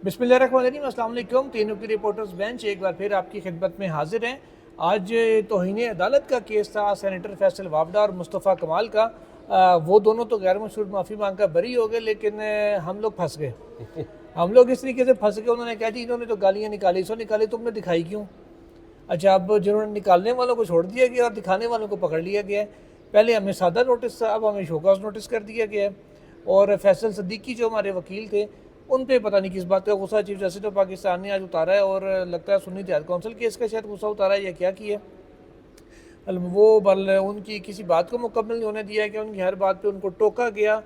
बिस्मिल्लाहिर्रहमानिर्रहीम, अस्सलाम वालेकुम। तीन नुक्ते रिपोर्टर्स बेंच एक बार फिर आपकी खिदमत में हाजिर हैं। आज तौहीन अदालत का केस था सेनेटर फैसल वावडा और मुस्तफ़ा कमाल का। वो दोनों तो गैर मशहूर माफ़ी मांग कर बरी हो गए, लेकिन हम लोग फंस गए। हम लोग इस तरीके से फंस गए, उन्होंने कहा जी इन्होंने तो गालियाँ निकाली, सो निकाली, तुमने दिखाई क्यों? अच्छा, अब जिन्होंने निकालने वालों को छोड़ दिया गया और दिखाने वालों को पकड़ लिया गया है। पहले हमें सादा नोटिस था, अब हमें शोकॉज नोटिस कर दिया गया है। और फैसल सिद्दीकी जो हमारे वकील थे, उन पे पता नहीं किस बात का गुस्सा चीफ जस्टिस ऑफ पाकिस्तान ने आज उतारा है, और लगता है सुन्नी इत्तेहाद कौंसिल केस का शायद गुस्सा उतारा है या क्या किया। वो बल उनकी किसी बात को मुकम्मल नहीं होने दिया कि उनकी हर बात पे उनको टोका गया।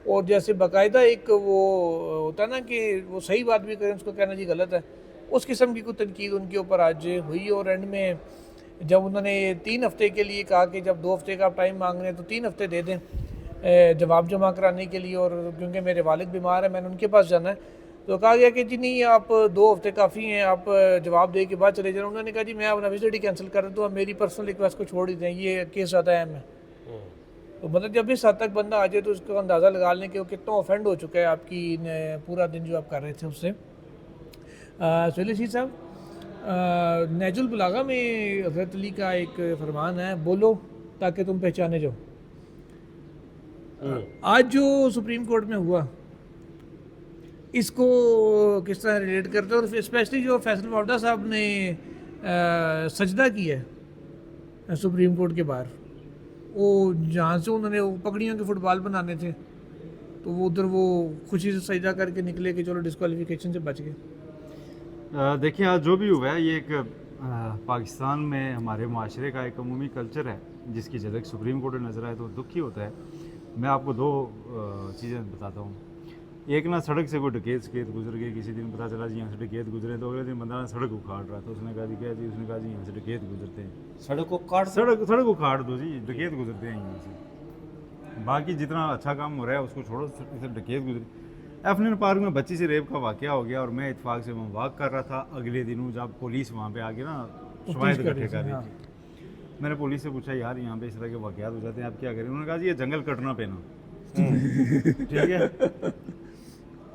और जैसे बाकायदा एक वो होता है ना कि वो सही बात भी करें उसको कहना जी गलत है, उस किस्म की कुछ तनकीद उनके ऊपर आज हुई। और एंड में जब उन्होंने 3 हफ्ते के लिए कहा कि जब 2 हफ्ते का आप टाइम मांग रहे हैं तो 3 हफ्ते दे दें जवाब जमा कराने के लिए, और क्योंकि मेरे वालिद बीमार है, मैंने उनके पास जाना है, तो कहा गया कि जी नहीं, आप 2 हफ्ते काफ़ी हैं, आप जवाब दे के बाद चले जाना। उन्होंने कहा जी मैं अपना विजिट ही कैंसिल कर दूँ, अब मेरी पर्सनल रिक्वेस्ट को छोड़ ही दें, ये केस ज़्यादा अहम है। तो मतलब जब इस हद तक बंदा आ जाए तो उसको अंदाज़ा लगा लें कि वो कितना ऑफेंड हो चुका है आपकी पूरा दिन जो आप कर रहे थे उससे। सुहेल रशीद साहब, नहजुल बलागा में हज़रत अली का एक फरमान है, बोलो ताकि तुम पहचाने जाओ। आज जो सुप्रीम कोर्ट में हुआ, इसको किस तरह रिलेट करते हैं? और स्पेशली जो फैसल वावडा साहब ने सजदा किया है सुप्रीम कोर्ट के बाहर, वो जहाँ से उन्होंने वो पगड़ियों के फुटबॉल बनाने थे, तो वो उधर वो खुशी से सजदा करके निकले कि चलो डिस्क्वालिफिकेशन से बच गए। देखिए, आज जो भी हुआ है ये एक पाकिस्तान में हमारे माशरे का एक अमूमी कल्चर है जिसकी झलक सुप्रीम कोर्ट में नज़र आए तो दुख ही होता है। मैं आपको 2 चीज़ें बताता हूँ। एक ना, सड़क से कोई डकैत गुजर गए, किसी दिन पता चला जी यहाँ से डकैत गुजरे, तो अगले दिन बंदा सड़क उखाड़ रहा था, उसने कहा जी क्या जी, उसने कहा जी यहाँ से डकैत गुजरते हैं, सड़क उखाड़ दो जी, डकैत गुजरते हैं यहाँ से। बाकी जितना अच्छा काम हो रहा है उसको छोड़ो, डकैत गुजरे। एफएन पार्क में बच्ची से रेप का वाकया हो गया और मैं इत्तेफाक से वहाँ वॉक कर रहा था। अगले दिनों जब पुलिस वहाँ पे आके ना शवाहिद इकट्ठे कर रही थी, मैंने पुलिस से पूछा यार यहाँ पे इस तरह के वाकयात हो जाते हैं, आप क्या करें? उन्होंने कहा जी ये जंगल कटना पेना। ठीक है।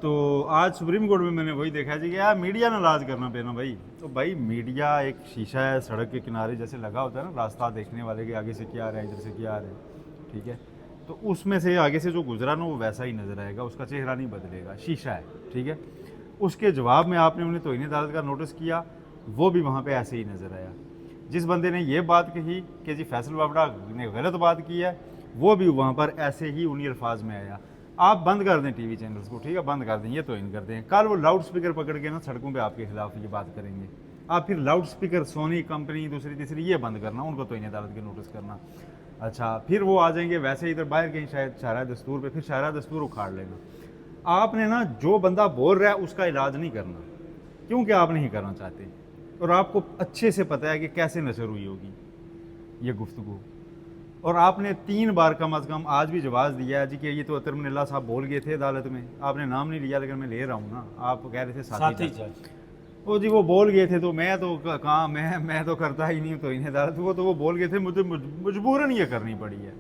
तो आज सुप्रीम कोर्ट में मैंने वही देखा जी कि यार मीडिया ना लाज करना पेना भाई। तो भाई मीडिया एक शीशा है, सड़क के किनारे जैसे लगा होता है ना, रास्ता देखने वाले के आगे से क्या आ रहा है, इधर से क्या आ रहा है, ठीक है, तो उसमें से आगे से जो गुजरा ना वो वैसा ही नज़र आएगा, उसका चेहरा नहीं बदलेगा, शीशा है, ठीक है। उसके जवाब में आपने उन्हें तौहीन अदालत का नोटिस किया, वो भी वहाँ पे ऐसे ही नज़र आया। जिस बंदे ने ये बात कही कि जी फैसल वावडा ने गलत बात की है, वो भी वहाँ पर ऐसे ही उन्हीं अल्फाज में आया। आप बंद कर दें टीवी चैनल्स को, ठीक है, बंद कर दें, ये तौहीन कर दें। कल वो लाउड स्पीकर पकड़ के ना सड़कों पे आपके खिलाफ ये बात करेंगे, आप फिर लाउड स्पीकर सोनी कंपनी दूसरी तीसरी ये बंद करना, उनको तौहीन अदालत के नोटिस करना। अच्छा, फिर वो आ जाएंगे वैसे इधर बाहर कहीं शायद शाहरा दस्तूर पे, फिर शाहरा दस्तूर उखाड़ लेना। आपने ना जो बंदा बोल रहा है उसका इलाज नहीं करना, क्योंकि आप नहीं करना चाहते, और आपको अच्छे से पता है कि कैसे नशर हुई होगी ये गुफ्तगू। और आपने 3 बार कम अज़ कम आज भी जवाब दिया है जी कि ये तो अतर मनिल्ला साहब बोल गए थे अदालत में, आपने नाम नहीं लिया, लेकिन मैं ले रहा हूँ ना, आप कह रहे थे साथी वो जी वो बोल गए थे, तो मैं तो कहाँ, मैं तो करता ही नहीं तो इन्हें अदालत, वो बोल गए थे, मुझे मजबूरन ये करनी पड़ी है।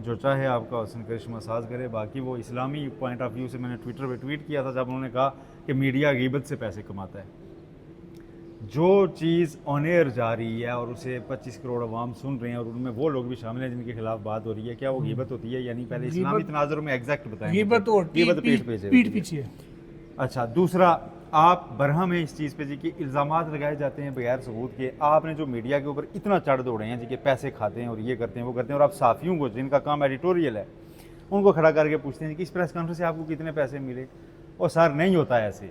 जो चाहे आपका हुस्न करिश्मा साज करे। बाकी वो इस्लामी पॉइंट ऑफ व्यू से मैंने ट्विटर पे ट्वीट किया था जब उन्होंने कहा कि मीडिया गीबत से पैसे कमाता है। जो चीज़ ऑन एयर जा रही है और उसे 25 करोड़ अवाम सुन रहे हैं और उनमें वो लोग भी शामिल हैं जिनके खिलाफ बात हो रही है, क्या वो गीबत होती है? यानी पहले इस्लामी तनाजुर में एग्जैक्ट बताएं। गीबत पीठ पीछे। अच्छा, दूसरा, आप बरहम है इस चीज़ पे जी कि इल्ज़ामात लगाए जाते हैं बगैर सबूत के। आपने जो मीडिया के ऊपर इतना चढ़ दौड़े हैं जी कि पैसे खाते हैं और ये करते हैं वो करते हैं, और आप साफ़ियों को जिनका काम एडिटोरियल है उनको खड़ा करके पूछते हैं कि इस प्रेस कॉन्फ्रेंस से आपको कितने पैसे मिले? और सर नहीं होता है ऐसे,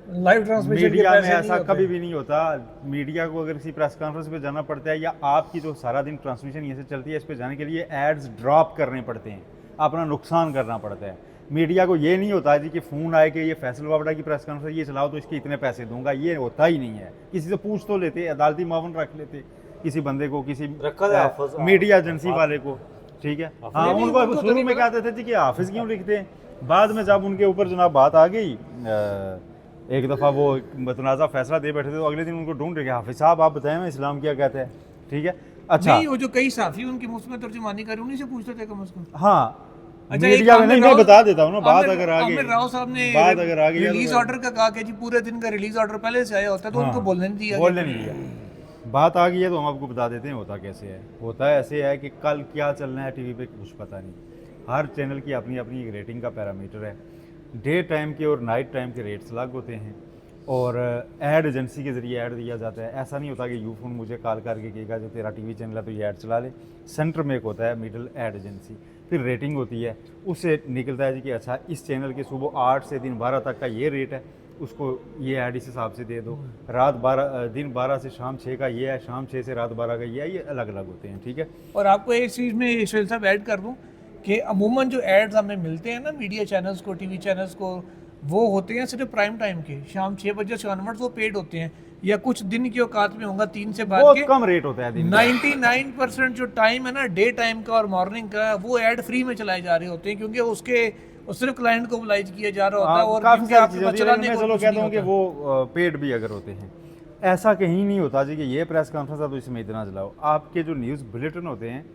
लाइव ट्रांसमिशन मीडिया में ऐसा कभी भी नहीं होता। मीडिया को अगर किसी प्रेस कॉन्फ्रेंस पे जाना पड़ता है या आपकी जो सारा दिन ट्रांसमिशन ये से चलती है इस पे जाने के लिए एड्स ड्रॉप करने पड़ते हैं, अपना नुकसान करना पड़ता है। मीडिया को ये नहीं होता जी कि फ़ोन आए कि ये फैसल वावडा की प्रेस कॉन्फ्रेंस ये चलाओ तो इसके इतने पैसे दूंगा, ये होता ही नहीं है। किसी से पूछ तो लेते, अदालती मावन रख लेते किसी बंदे को, किसी मीडिया एजेंसी वाले को, ठीक है। हाँ, उनको शुरू में कहते थे जी कि हाफिज़ क्यों लिखते हैं, बाद में जब उनके ऊपर जनाब बात आ गई, एक दफ़ा वो मतनाज़ा फैसला दे बैठे थे तो अगले दिन उनको ढूंढ रहे हाफिज़ साहब आप बताएं इस्लाम क्या कहता है, ठीक है। अच्छा, नहीं, वो जो कई साफ़ी उनकी मुफ्त में तर्जुमानी कर उन्हीं से पूछते थे कम से कम। हाँ, अच्छा, मीडिया में नहीं, मैं बता देता हूँ ना, बात अगर आगे आमिर राव साहब ने बात अगर आगे रिलीज ऑर्डर का कहा कि जी पूरे दिन का रिलीज ऑर्डर पहले से आया होता है, तो उनको बोलने नहीं दिया बोलने नहीं दिया। बात आ गई है तो हम आपको बता देते हैं होता कैसे है। होता है ऐसे है कि कल क्या चलना है टीवी पे कुछ पता नहीं। हर चैनल की अपनी अपनी एक रेटिंग का पैरामीटर है। डे टाइम के और नाइट टाइम के रेट्स अलग होते हैं और ऐड एजेंसी के ज़रिए ऐड दिया जाता है। ऐसा नहीं होता कि यूफोन मुझे कॉल करके कहेगा जो तेरा टीवी चैनल है तो ये ऐड चला ले। सेंटर में एक होता है मिडल ऐड एजेंसी, फिर रेटिंग होती है, उससे निकलता है जी कि अच्छा इस चैनल के सुबह 8 से दिन 12 तक का ये रेट है, उसको ये ऐड इस हिसाब से दे दो। रात 12 दिन 12 से शाम 6 का ये है, शाम 6 से रात 12 का ये है, ये अलग अलग होते हैं। ठीक है। और आपको एक चीज़ में सुहेल साहब ऐड कर दूं कि अमूमन जो एड्स हमें मिलते हैं ना मीडिया चैनल्स को, टीवी चैनल्स को, वो होते हैं सिर्फ प्राइम टाइम के, शाम 6 बजे से ऑनवर्ड्स वो पेड होते हैं, या कुछ दिन की औकात में होगा 3 से बाद बहुत के। कम रेट होता है दिन का। 99% जो टाइम है ना डे टाइम का और मॉर्निंग का, वो ऐड फ्री में चलाए जा रहे होते हैं, क्योंकि उसके सिर्फ क्लाइंट को मोबिलाइज किया जा रहा होता है और काफ़ी क्योंकि सारी आपके चीज़ें पास होती हैं, चलाने मैं को चलो कुछ कहता नहीं हूँ कि होता। वो पेड भी अगर होते हैं। ऐसा कहीं नहीं होता जी कि ये प्रेस कॉन्फ्रेंस है तो इसमें इतना चलाओ। आपके जो न्यूज़ बुलेटिन होते हैं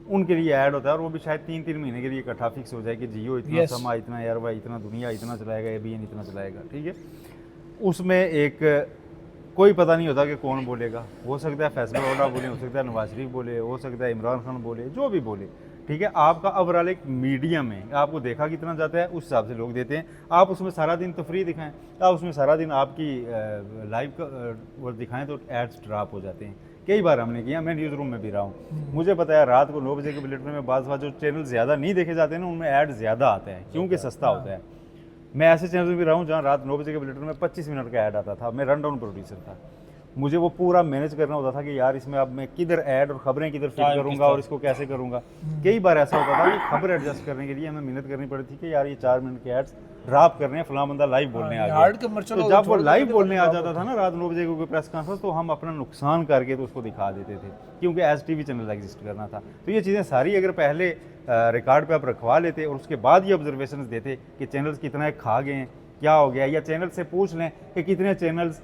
उनके लिए ऐड होता है, और वो भी शायद 3-3 महीने के लिए इकट्ठा फिक्स हो जाए कि जियो इतना Yes. समा, इतना एयरवा, इतना दुनिया इतना चलाएगा, एबीएन इतना चलाएगा। ठीक है। उसमें एक कोई पता नहीं होता कि कौन बोलेगा। हो सकता है फैसला वोडा बोले, हो सकता है नवाज शरीफ बोले, हो सकता है इमरान खान बोले, जो भी बोले। ठीक है। आपका ओवरऑल एक मीडियम है, आपको देखा कितना जाता है उस हिसाब से लोग देते हैं। आप उसमें सारा दिन तफरी दिखाएं, आप उसमें सारा दिन आपकी लाइव का वो दिखाएं तो एड्स ड्रॉप हो जाते हैं। कई बार हमने किया, मैं न्यूज़ रूम में भी रहा हूँ, मुझे पता है रात को 9 बजे के बुलेटिन में बाज़ जो चैनल ज़्यादा नहीं देखे जाते हैं ना उनमें ऐड ज़्यादा आता है क्योंकि सस्ता होता है। मैं ऐसे चैनल में भी रहा हूँ जहाँ रात 9 बजे के बुलेटिन में 25 मिनट का ऐड आता था। मैं रन डाउन प्रोड्यूसर था, मुझे वो पूरा मैनेज करना होता था कि यार इसमें अब मैं किधर ऐड और खबरें किधर फिट करूंगा और इसको कैसे करूंगा। कई बार ऐसा होता था कि खबर एडजस्ट करने के लिए हमें मेहनत करनी पड़ी थी कि यार ये 4 मिनट के एड्स ड्रॉप करने हैं, फलां बंदा लाइव बोलने आ हार्ड गया। कमर्शियल तो जब वो लाइव बोलने आ जाता था ना रात 9 बजे को कोई प्रेस कॉन्फ्रेंस, तो हम अपना नुकसान करके तो उसको दिखा देते थे क्योंकि एज टीवी चैनल एग्जिस्ट करना था। तो ये चीज़ें सारी अगर पहले रिकॉर्ड पे आप रखवा लेते और उसके बाद ये ऑब्जर्वेशन देते कि चैनल्स कितना खा गए हैं, क्या हो गया, या चैनल से पूछ लें कि कितने चैनल्स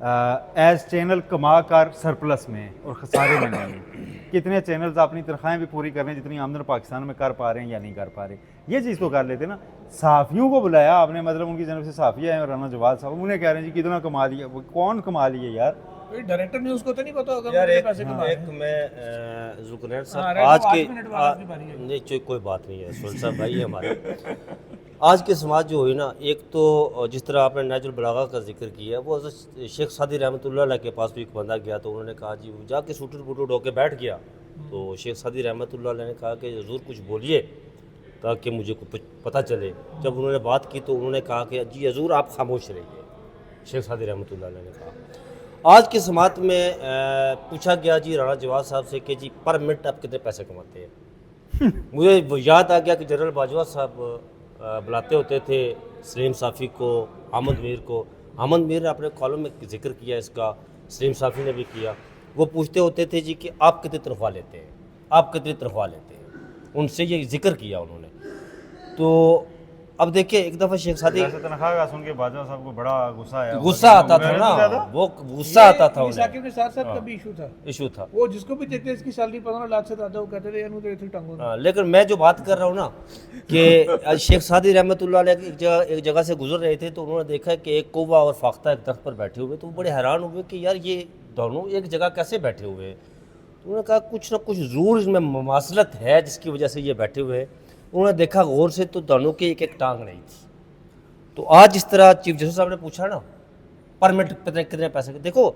एज चैनल कमा कर सरप्लस में और खसारे में नहीं है, कितने चैनल्स अपनी तनख्वाहें भी पूरी कर रहे हैं जितनी आमदन पाकिस्तान में कर पा रहे हैं या नहीं कर पा रहे। ये चीज़ तो कर लेते ना। सहाफ़ियों को बुलाया आपने, मतलब उनकी जानब से सहाफ़ी आए राना जवाद साहब, उन्हें कह रहे हैं जी कितना कमा लिया। वो कौन कमा लिए यार? डायरेक्टर न्यूज़ को तो नहीं पता होगा यार कितने एक, पैसे कमा रहे हैं। मैं जुकनैन साहब हाँ, आज आठ के मिनट बाद आपकी बारी है। नहीं कोई बात नहीं है, सुन साहब भाई है हमारे। आज के समाज जो हुई ना, एक तो जिस तरह आपने नाजुल बलागा का जिक्र किया, वो हज़रत शेख सादी रहमतुल्लाह अलैह के पास भी एक बंदा गया तो उन्होंने कहा जी, वो जाके सूटुड बूटुड होके बैठ गया। तो शेख सादी रहमतुल्लाह अलैह ने कहा कि हजूर कुछ बोलिए ताकि मुझे कुछ पता चले। जब उन्होंने बात की तो उन्होंने कहा कि जी हजूर आप खामोश रहिए। शेख सादी रहमतुल्लाह अलैह ने कहा। आज के समात में पूछा गया जी राना जवाद साहब से कि जी पर मिनट आप कितने पैसे कमाते हैं। मुझे वो याद आ गया कि जनरल बाजवा साहब बुलाते होते थे सलीम साफ़ी को, अहमद मीर को। अहमद मीर ने अपने कॉलम में जिक्र किया इसका, सलीम साफ़ी ने भी किया। वो पूछते होते थे जी कि आप कितनी तनख्वाह लेते हैं, आप कितनी तनख्वाह लेते हैं, उनसे ये जिक्र किया उन्होंने। तो अब देखिए एक दफ़ा शेख सादी तनख्वाह का सुन के बाजवा साहब को बड़ा गुस्सा आया, गुस्सा आता था ना, वो गुस्सा आता था उन्हें, साकिब के साथ साथ का भी इशू था। वो जिसको भी देखते इसकी सैलरी 15 लाख से ज्यादा, वो कहते थे यार तो इतनी टंगो। हाँ, लेकिन मैं जो बात कर रहा हूँ ना कि शेख सादी रहमतुल्लाह अलैह एक जगह से गुजर रहे थे तो उन्होंने देखा कि एक कौवा और फाख्ता एक दरख्त पर बैठे हुए, तो वो बड़े हैरान हुए कि यार ये दोनों एक जगह कैसे बैठे हुए हैं। तो उन्होंने कहा कुछ ना कुछ ज़रूर इसमें ममासलत है जिसकी वजह से ये बैठे हुए हैं। उन्होंने देखा गौर से तो दोनों की एक एक टांग नहीं थी। तो आज जिस तरह चीफ जस्टिस साहब ने पूछा ना पर मिनट कितने पैसे, देखो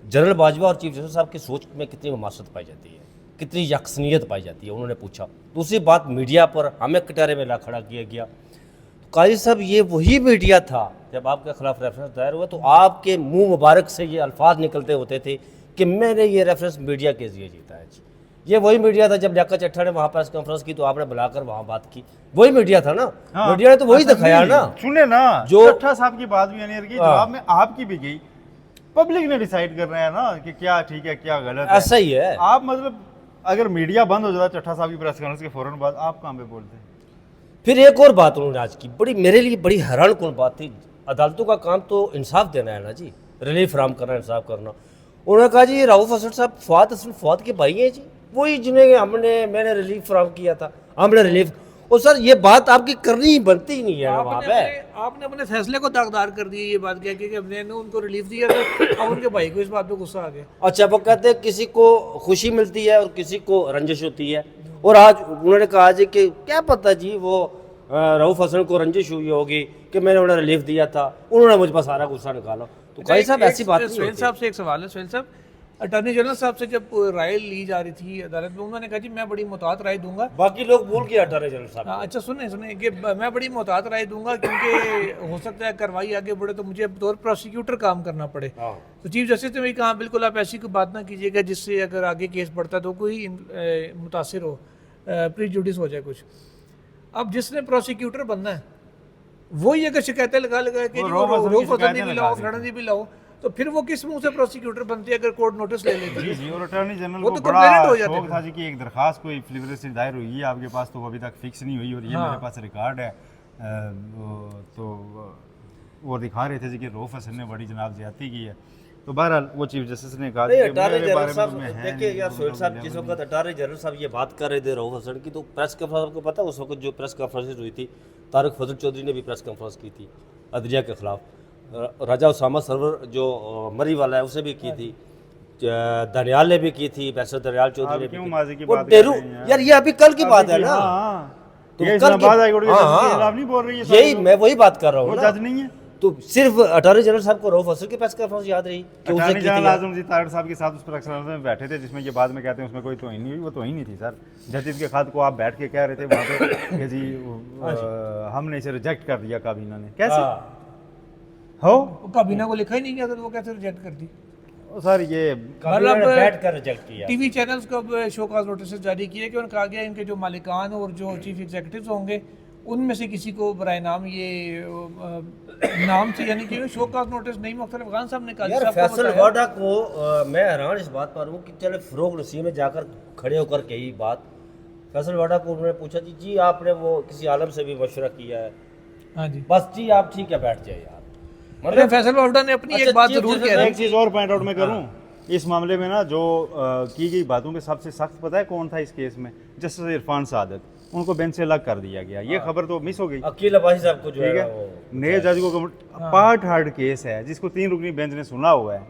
जनरल बाजवा और चीफ जस्टिस साहब की सोच में कितनी ममासलत पाई जाती है, कितनी यकसनियत पाई जाती है। उन्होंने पूछा। दूसरी बात, मीडिया पर हमें कटारे में ला खड़ा किया गया। तो काजी साहब ये वही मीडिया था जब आपके खिलाफ रेफरेंस दायर हुआ तो आपके मुंह मुबारक से ये अल्फाज निकलते होते थे कि मैंने ये रेफरेंस मीडिया के जरिए जीता है। ये वही मीडिया था जब लियाकत चट्टा ने वहाँ प्रेस कॉन्फ्रेंस की तो आपने बुलाकर वहाँ बात की, वही मीडिया था ना। हाँ, मीडिया ने तो वही दिखाया ना। सुने ना, जो चट्टा साहब की बात भी अनियर की जवाब में आपकी भी गई। पब्लिक ने डिसाइड कर रहे हैं ना कि क्या ठीक है क्या गलत है। ऐसा ही है। आप मतलब अगर मीडिया बंद हो जाता चट्टा साहब की प्रेस कॉन्फ्रेंस के फौरन बाद, आप कहाँ पे बोलते हैं? फिर एक और बात उन्होंने आज की, बड़ी मेरे लिए बड़ी हैरान कौन बात थी। अदालतों का काम तो इंसाफ देना है ना जी, रिलीफ फराम करना, इंसाफ करना। उन्होंने कहा जी राउफ असद साहब फवाद के भाई हैं जी, वही जिन्हें मैंने रिलीफ फराम किया था, हमने रिलीफ। और सर ये बात आपकी करनी ही बनती ही नहीं है ना वहाँ पे। आपने अपने फैसले को दागदार कर दिया ये बात कह के कि हमने उनको रिलीफ दिया तो अब उनके भाई को इस बात पे गुस्सा आ गया। अच्छा, वो कहते हैं किसी को खुशी मिलती है और किसी को रंजिश होती है, और आज उन्होंने कहा जी कि क्या पता जी वो रऊफ हसन को रंजिश हुई होगी कि मैंने उन्हें रिलीफ दिया था, उन्होंने मुझ पर सारा गुस्सा निकाला। तो कई साहब ऐसी बात नहीं सुहेल होती। साहब से एक सवाल है। सुहेल साहब, अटॉर्नी जनरल साहब से जब राय ली जा रही थी अदालत में, उन्होंने कहा जी मैं बड़ी मुहतात राय दूंगा। बाकी लोग भूल गए अटॉर्नी जनरल साहब। अच्छा सुने कि मैं बड़ी मुहतात राय दूंगा क्योंकि हो सकता है कार्रवाई आगे बढ़े तो मुझे बतौर प्रोसिक्यूटर काम करना पड़े। तो चीफ जस्टिस ने भी कहा बिल्कुल आप ऐसी कोई बात ना कीजिएगा जिससे अगर आगे केस बढ़ता तो कोई मुतासिर हो, प्रीजुडिस हो जाए कुछ। अब जिसने प्रोसिक्यूटर बनना है वही अगर शिकायतें लगा कि जी वो रऊफ हसन ने भी लाओ, फलाना जी भी लाओ, तो फिर वो किस मुंह से प्रोसिक्यूटर बनती है अगर कोर्ट नोटिस ले लेती है? जी, और अटॉर्नी जनरल वो को तो बड़ा कंप्लेंट हो जाते शौक था जी कि एक दरखास्त कोई फ्रिवलेसली दायर हुई है आपके पास, तो वो अभी तक फिक्स नहीं हुई और ये मेरे पास रिकॉर्ड है। तो वो दिखा रहे थे जी कि रऊफ हसन ने बड़ी जनाब ज्यादती की है। तो बहरहाल वो चीफ जस्टिस ने कहा कि अटॉर्नी मेरे जनरल बारे में साहब तुम्हें है देखिए नहीं, यार तो सोहेल साहब, मतलब जिस वक्त अटॉर्नी जनरल साहब ये बात कर रहे थे रऊफ हसन की, तो प्रेस कॉन्फ्रेंस आपको पता है उस वक्त जो प्रेस कॉन्फ्रेंस हुई थी, तारिक फजल चौधरी ने भी प्रेस कॉन्फ्रेंस की थी अदलिया के खिलाफ, राजा उसामा सरवर जो मरी वाला है उसे भी की थी, दनियाल ने भी की थी, बैरिस्टर दनियाल चौधरी ने भी क्यों की माजी की और बात डेरू कर रहे हैं यार, ये अभी कल की बात है ना। तो ये इस्लामाबाद हाई कोर्ट के जज के खिलाफ नहीं बोल रही है, यही मैं वही बात कर रहा हूँ वो ना। जज नहीं है। तो सिर्फ अटॉर्नी जनरल साहब को रऊफ हसन की प्रेस कॉन्फ्रेंस याद रही कि उसे अटॉर्नी की जनरल थी। आजम जी तारड़ साहब के साथ उस पर अक्सर में बैठे थे जिसमें ये बाद में कहते हैं उसमें कोई तौहीन नहीं हुई, वो तौहीन नहीं थी सर। जस्टिस के खाद को आप बैठ के कह रहे थे वहाँ पे कि जी हमने इसे रिजेक्ट कर दिया काबीना ने, कैसे हो? काबीना को लिखा ही नहीं गया था तो वो कैसे रिजेक्ट कर दी? सर ये काबीना ने बैठ कर रिजेक्ट किया। टीवी चैनल्स को अब शो कॉज नोटिस जारी किए कि उन्होंने कहा गया इनके जो मालिकान और जो चीफ एग्जीक्यूटिव्स होंगे उनमें से किसी को बराए नाम ये नाम से यानी कि शो कॉज नोटिस नहीं, मुख्तलिफ खान साहब ने कहा यार फैसल वाडा को मैं हैरान इस बात पर हूँ कि चले फरोग नसीम में जाकर खड़े होकर कही बात, फैसल वाडा को उन्होंने पूछा जी आपने वो किसी आलम से भी मशवरा किया है? हाँ जी, बस जी आप ठीक है बैठ जाए यार। मतलब फैसल वाडा ने अपनी एक बात जरूर कह रही एक चीज़ और पॉइंट आउट मैं करूँ इस मामले में ना, जो की गई बातों में सबसे सख्त पता है कौन था इस केस में? जस्टिस इरफान सादत, उनको बेंच से अलग कर दिया गया। ये खबर तो मिस हो गई। अकील अब्बासी साहब को जो ठीक है, नए जज को पार्ट हार्ड केस है जिसको 3 रुकनी बेंच ने सुना हुआ है,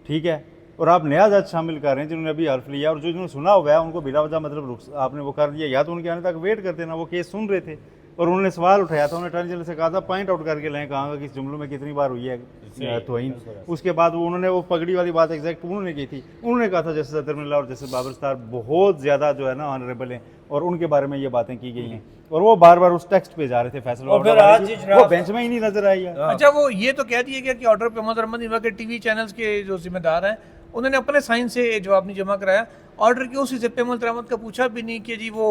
ठीक है, और आप नया जज शामिल कर रहे हैं जिन्होंने अभी हल्फ लिया और जो जिन्होंने सुना हुआ है उनको बिला वजह मतलब आपने वो कर दिया, या तो उनके आने तक वेट करते ना, वो केस सुन रहे थे और उन्होंने सवाल उठाया था, उन्होंने अटॉर्नी जनरल से कहा था पॉइंट आउट करके लाएं कहाँ कि इस जुमलों में कितनी बार हुई है तौहीन। उसके बाद वो उन्होंने वो पगड़ी वाली बात एग्जैक्ट उन्होंने की थी, उन्होंने कहा था जस्टिस अतरमिल्ला और जस्टिस बाबर स्टार बहुत ज़्यादा जो है ना ऑनरेबल हैं और उनके बारे में ये बातें की गई हैं और वो बार बार उस टेक्स्ट पे जा रहे थे फैसला, वो बेंच में ही नहीं नजर आई है। अच्छा, वो ये तो कह दिया गया कि ऑर्डर पे मोहम्मद रहमान इनवा के टीवी चैनल्स के जो जिम्मेदार हैं उन्होंने अपने साइन से जवाब नहीं जमा कराया, ऑर्डर की उसी से पेमल रहमत का पूछा भी नहीं कि जी वो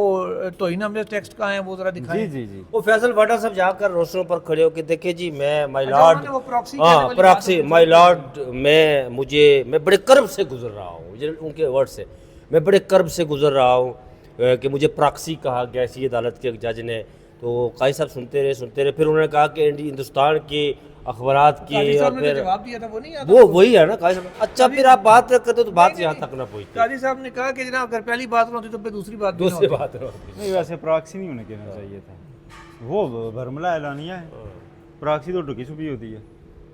तौहीन में टेक्स्ट कहाँ है वो जरा दिखाएं। जी जी वो फैसल वाडा साहब जाकर रोशनों पर खड़े होकर देखे जी मैं माय अच्छा, लॉर्ड, उन्होंने वो proxy हाँ कहने वाली प्रॉक्सी बात माय लॉर्ड, मैं बड़े कर्ब से गुजर रहा हूँ, उनके वर्ड से मैं बड़े कर्ब से गुजर रहा हूँ कि मुझे प्रॉक्सी कहा गया इसी अदालत के जज ने। तो काजी साहब सुनते रहे, फिर उन्होंने कहा कि हिंदुस्तान के अखबारात की काजी और साहब ने फिर जवाब दिया था वो नहीं याद? वो वही है ना काजी साहब। अच्छा फिर आप बात करते तो बात यहाँ तक ना पहुँचती, काजी साहब ने कहा कि जनाब अगर पहली बात होती तो फिर दूसरी बात भी ना दूसरी होती। बात होती। नहीं, वैसे प्रॉक्सी नहीं होने कहना चाहिए था, वो भरमला ऐलानिया है, प्रॉक्सी तो ढुकी छुपी होती है।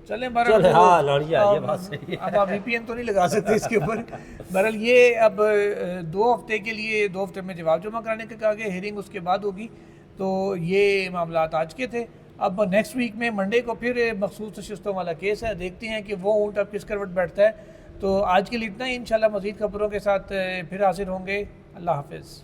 चलें चल हाँ लड़िया ये बात सही है। अब आप VPN तो नहीं लगा सकते इसके ऊपर। बहरहाल ये अब 2 हफ्ते के लिए 2 हफ्ते में जवाब जमा कराने के कहा गया, हियरिंग उसके बाद होगी। तो ये मामला आज के थे। अब नेक्स्ट वीक में मंडे को फिर मखसूस नशिस्तों वाला केस है, देखते हैं कि वो ऊँट अब किस करवट बैठता है। तो आज के लिए इतना ही, इंशाल्लाह मज़ीद खबरों के साथ फिर हाजिर होंगे। अल्लाह हाफिज़।